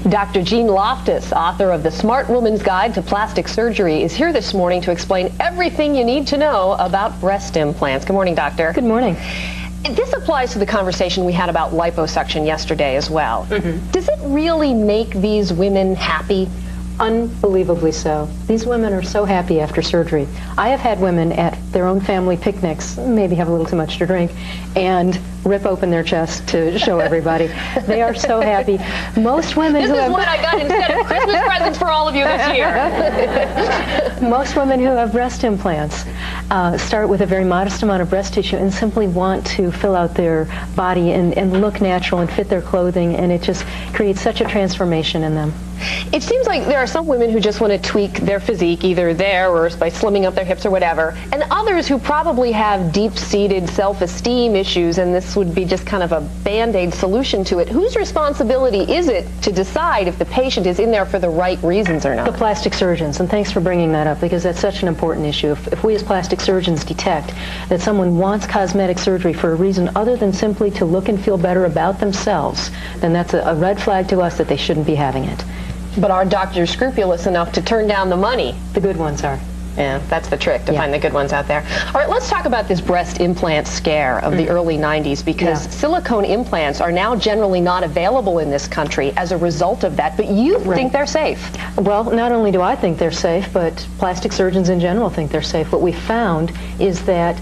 Dr. Jean Loftus, author of The Smart Woman's Guide to Plastic Surgery, is here this morning to explain everything you need to know about breast implants. Good morning, doctor. Good morning. This applies to the conversation we had about liposuction yesterday as well. Does it really make these women happy? Unbelievably so. These women are so happy after surgery. I have had women at their own family picnics, maybe have a little too much to drink, and rip open their chest to show everybody. They are so happy. Most women This is what I got instead of Christmas presents for all of you this year. Most women who have breast implants start with a very modest amount of breast tissue and simply want to fill out their body and look natural and fit their clothing, and it just creates such a transformation in them. It seems like there are some women who just want to tweak their physique, either there or by slimming up their hips or whatever, and others who probably have deep-seated self-esteem issues, and this would be just kind of a Band-Aid solution to it. Whose responsibility is it to decide if the patient is in there for the right reasons or not? The plastic surgeons, and thanks for bringing that up, because that's such an important issue. If we as plastic surgeons detect that someone wants cosmetic surgery for a reason other than simply to look and feel better about themselves, then that's a red flag to us that they shouldn't be having it. But are doctors scrupulous enough to turn down the money? The good ones are. Yeah, that's the trick, to find the good ones out there. All right, let's talk about this breast implant scare of the early 90s, because silicone implants are now generally not available in this country as a result of that, but you think they're safe. Well, not only do I think they're safe, but plastic surgeons in general think they're safe. What we found is that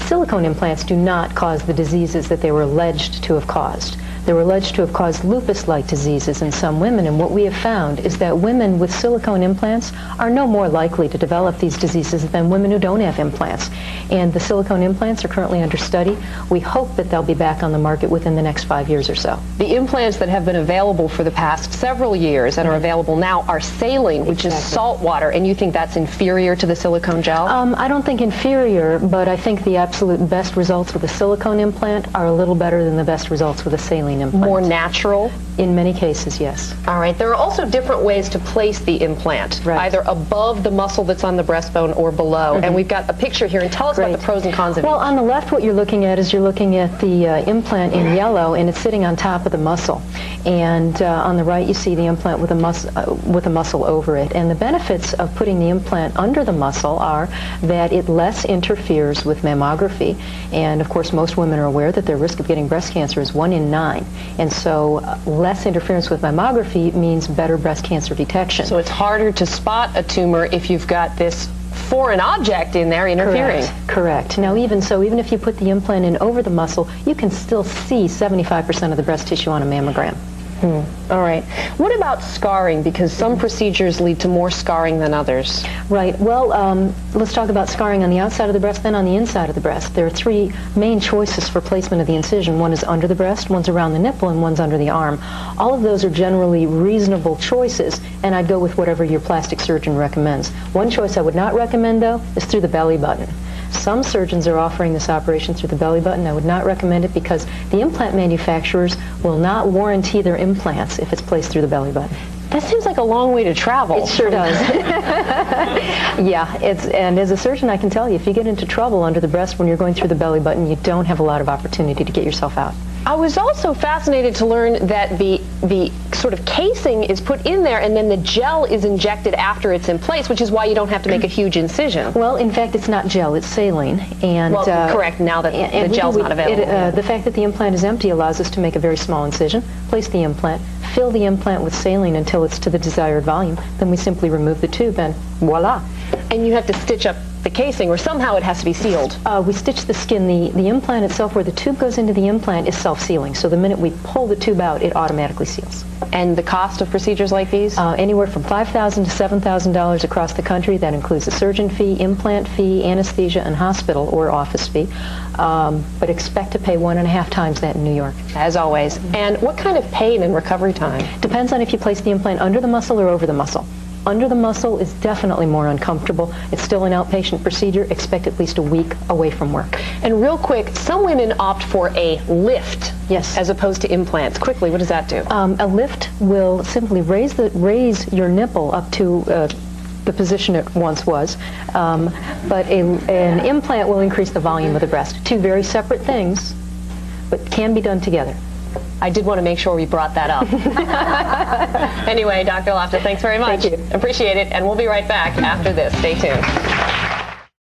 silicone implants do not cause the diseases that they were alleged to have caused. They were alleged to have caused lupus-like diseases in some women, and what we have found is that women with silicone implants are no more likely to develop these diseases than women who don't have implants. And the silicone implants are currently under study. We hope that they'll be back on the market within the next 5 years or so. The implants that have been available for the past several years and are available now are saline, which is salt water, and you think that's inferior to the silicone gel? I don't think inferior, but I think the absolute best results with a silicone implant are a little better than the best results with a saline implant. More natural? In many cases, yes. All right. There are also different ways to place the implant, either above the muscle that's on the breastbone or below. And we've got a picture here. And tell us about the pros and cons of it. Well, on the left, what you're looking at is you're looking at the implant in yellow, and it's sitting on top of the muscle. And on the right, you see the implant with a muscle over it. And the benefits of putting the implant under the muscle are that it less interferes with mammography. And of course, most women are aware that their risk of getting breast cancer is 1 in 9. And so less interference with mammography means better breast cancer detection. So it's harder to spot a tumor if you've got this foreign object in there interfering. Correct. Now, even so, even if you put the implant in over the muscle, you can still see 75% of the breast tissue on a mammogram. All right. What about scarring? Because some procedures lead to more scarring than others. Right. Well, let's talk about scarring on the outside of the breast, then on the inside of the breast. There are 3 main choices for placement of the incision. One is under the breast, one's around the nipple, and one's under the arm. All of those are generally reasonable choices, and I'd go with whatever your plastic surgeon recommends. One choice I would not recommend, though, is through the belly button. Some surgeons are offering this operation through the belly button. I would not recommend it because the implant manufacturers will not warranty their implants if it's placed through the belly button. That seems like a long way to travel. It sure does. Yeah, and as a surgeon, I can tell you, if you get into trouble under the breast when you're going through the belly button, you don't have a lot of opportunity to get yourself out. I was also fascinated to learn that the sort of casing is put in there and then the gel is injected after it's in place, which is why you don't have to make a huge incision. Well, in fact, it's not gel, it's saline. And, correct, now that the gel's not available. The fact that the implant is empty allows us to make a very small incision, place the implant, fill the implant with saline until it's to the desired volume, then we simply remove the tube and voila. And you have to stitch up the casing, or somehow it has to be sealed. We stitch the skin. The implant itself, where the tube goes into the implant, is self-sealing. So the minute we pull the tube out, it automatically seals. And the cost of procedures like these? Anywhere from $5,000 to $7,000 across the country. That includes a surgeon fee, implant fee, anesthesia, and hospital or office fee. But expect to pay 1.5 times that in New York. As always. And what kind of pain and recovery time? Depends on if you place the implant under the muscle or over the muscle. Under the muscle is definitely more uncomfortable. It's still an outpatient procedure. Expect at least a week away from work. And real quick, some women opt for a lift as opposed to implants. Quickly, what does that do? A lift will simply raise your nipple up to the position it once was, but an implant will increase the volume of the breast. 2 very separate things, but can be done together. I did want to make sure we brought that up. Anyway, Dr. Loftus, thanks very much. Thank you. Appreciate it, and we'll be right back after this. Stay tuned.